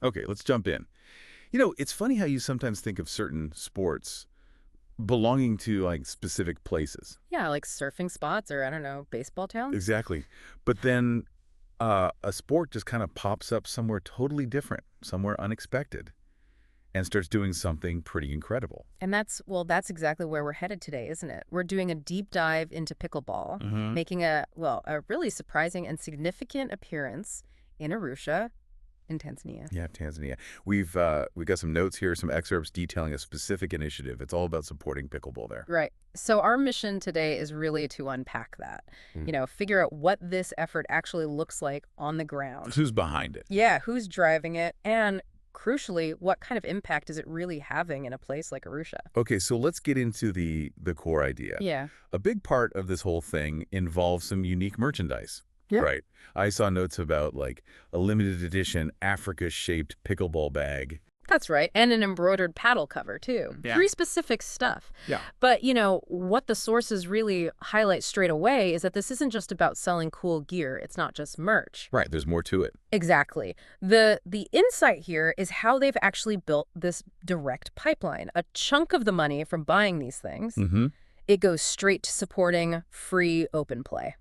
Okay, let's jump in. It's funny how you sometimes think of certain sports belonging to like specific places. Yeah, like surfing spots or, I don't know, baseball towns. Exactly. But then a sport just kind of pops up somewhere totally different, somewhere unexpected, and starts doing something pretty incredible. And that's exactly where we're headed today, isn't it? We're doing a deep dive into pickleball, Hmm. making a really surprising and significant appearance in Arusha, in Tanzania. Yeah, Tanzania. We got some notes here, some excerpts detailing a specific initiative. It's all about supporting pickleball there. Right. So our mission today is really to unpack that, Mm. figure out what this effort actually looks like on the ground. Who's behind it? Yeah, who's driving it? And crucially, what kind of impact is it really having in a place like Arusha? Okay, so let's get into the core idea. Yeah. A big part of this whole thing involves some unique merchandise. Yeah. Right. I saw notes about like a limited edition Africa-shaped pickleball bag. That's right. And an embroidered paddle cover, too. Yeah. Pretty specific stuff. Yeah. But, what the sources really highlight straight away is that this isn't just about selling cool gear. It's not just merch. Right, there's more to it. Exactly. The insight here is how they've actually built this direct pipeline. A chunk of the money from buying these things, Mm-hmm. it goes straight to supporting free open play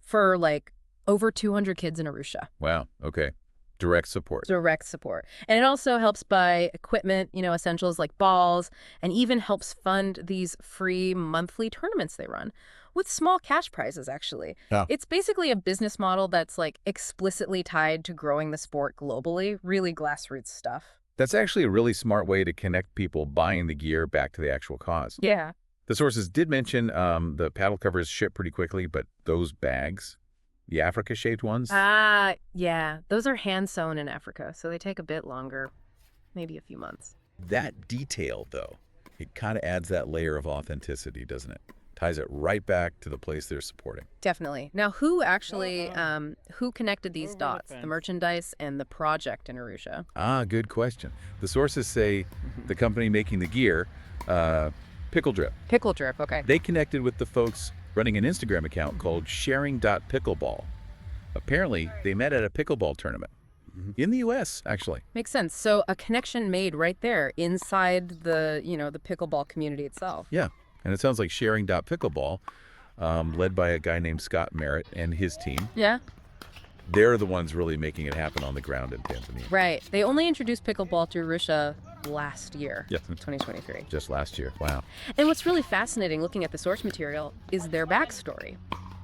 for like over 200 kids in Arusha. Wow. Okay. Direct support. Direct support. And it also helps buy equipment, essentials like balls, and even helps fund these free monthly tournaments they run with small cash prizes, actually. Yeah. It's basically a business model that's like explicitly tied to growing the sport globally, really grassroots stuff. That's actually a really smart way to connect people buying the gear back to the actual cause. Yeah. The sources did mention the paddle covers ship pretty quickly, but those bags, the Africa-shaped ones, Yeah. Those are hand sewn in Africa, so they take a bit longer, maybe a few months. that detail, though, it kind of adds that layer of authenticity, doesn't it? Ties it right back to the place they're supporting. Definitely. Now, who connected these dots, the merchandise and the project in Arusha? Ah, good question. The sources say the company making the gear, Pickle Drip, Pickle drip, okay. they connected with the folks running an Instagram account called sharing.pickleball. Apparently, they met at a pickleball tournament in the U.S., actually. Makes sense. So a connection made right there inside the pickleball community itself. Yeah, and it sounds like sharing.pickleball, led by a guy named Scott Merritt and his team. Yeah, They're the ones really making it happen on the ground in Tanzania. right. They only introduced pickleball to Arusha last year, Yeah. 2023. Just last year. Wow. And what's really fascinating looking at the source material is their backstory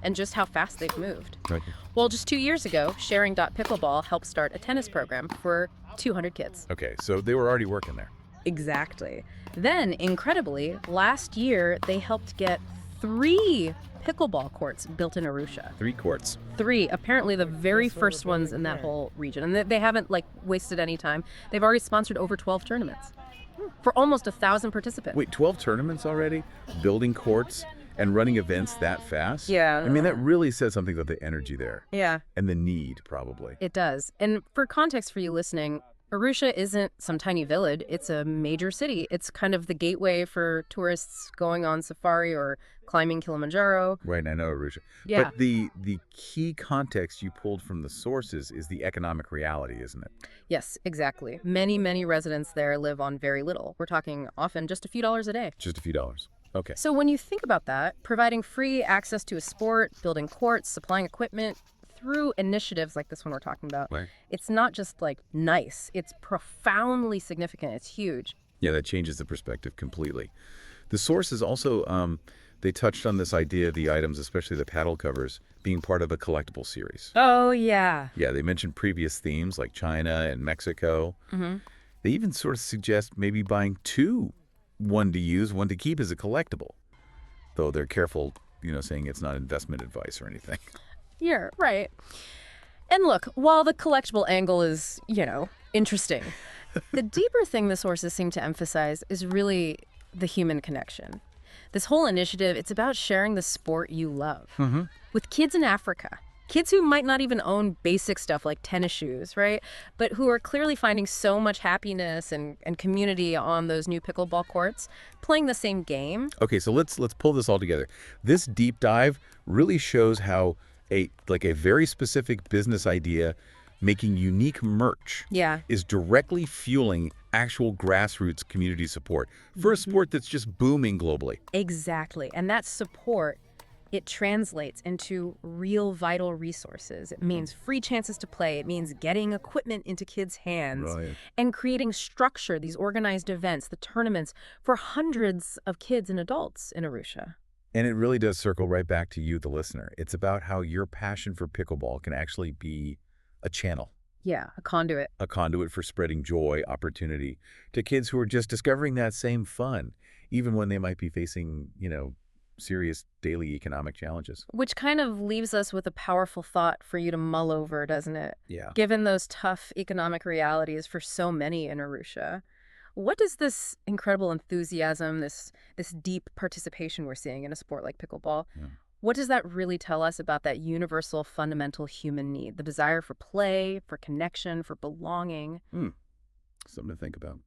and just how fast they've moved. Right. Well, just 2 years ago, Sharing.Pickleball helped start a tennis program for 200 kids. Okay, so they were already working there. Exactly. Then, incredibly, last year they helped get 3 pickleball courts built in Arusha. 3 courts. 3, apparently the very first ones in that whole region. And they haven't wasted any time. They've already sponsored over 12 tournaments for almost 1,000 participants. Wait, 12 tournaments already? Building courts and running events that fast? Yeah. I mean, that really says something about the energy there Yeah, and the need, probably. it does. And for context for you listening, Arusha isn't some tiny village. It's a major city. It's kind of the gateway for tourists going on safari or climbing Kilimanjaro. Right, I know, Arusha. Yeah. But the key context you pulled from the sources is the economic reality, isn't it? Yes, exactly. Many, many residents there live on very little. We're talking often just a few dollars a day. Just a few dollars. Okay. So when you think about that, providing free access to a sport, building courts, supplying equipment through initiatives like this one we're talking about, Right. it's not just nice. It's profoundly significant. It's huge. Yeah, that changes the perspective completely. The sources also, they touched on this idea of the items, especially the paddle covers, being part of a collectible series. Oh, yeah. Yeah, they mentioned previous themes like China and Mexico. Mm-hmm. They even sort of suggest maybe buying 2, one to use, one to keep as a collectible. Though they're careful, saying it's not investment advice or anything. Yeah, right. And look, while the collectible angle is, interesting, the deeper thing the sources seem to emphasize is really the human connection. This whole initiative, it's about sharing the sport you love with kids in Africa. Kids who might not even own basic stuff like tennis shoes, right? But who are clearly finding so much happiness and community on those new pickleball courts, playing the same game. Okay, so let's pull this all together. This deep dive really shows how a very specific business idea making unique merch, Yeah. is directly fueling actual grassroots community support for a sport that's just booming globally. Exactly. And that support, it translates into real vital resources. It means free chances to play. It means getting equipment into kids' hands Right. and creating structure, these organized events, the tournaments for hundreds of kids and adults in Arusha. And it really does circle right back to you, the listener. It's about how your passion for pickleball can actually be a channel, Yeah, a conduit. a conduit for spreading joy, opportunity to kids who are just discovering that same fun, even when they might be facing, serious daily economic challenges. Which kind of leaves us with a powerful thought for you to mull over, doesn't it? Yeah. Given those tough economic realities for so many in Arusha, what does this incredible enthusiasm, this deep participation we're seeing in a sport like pickleball, Yeah. what does that really tell us about that universal fundamental human need, the desire for play, for connection, for belonging? Something to think about.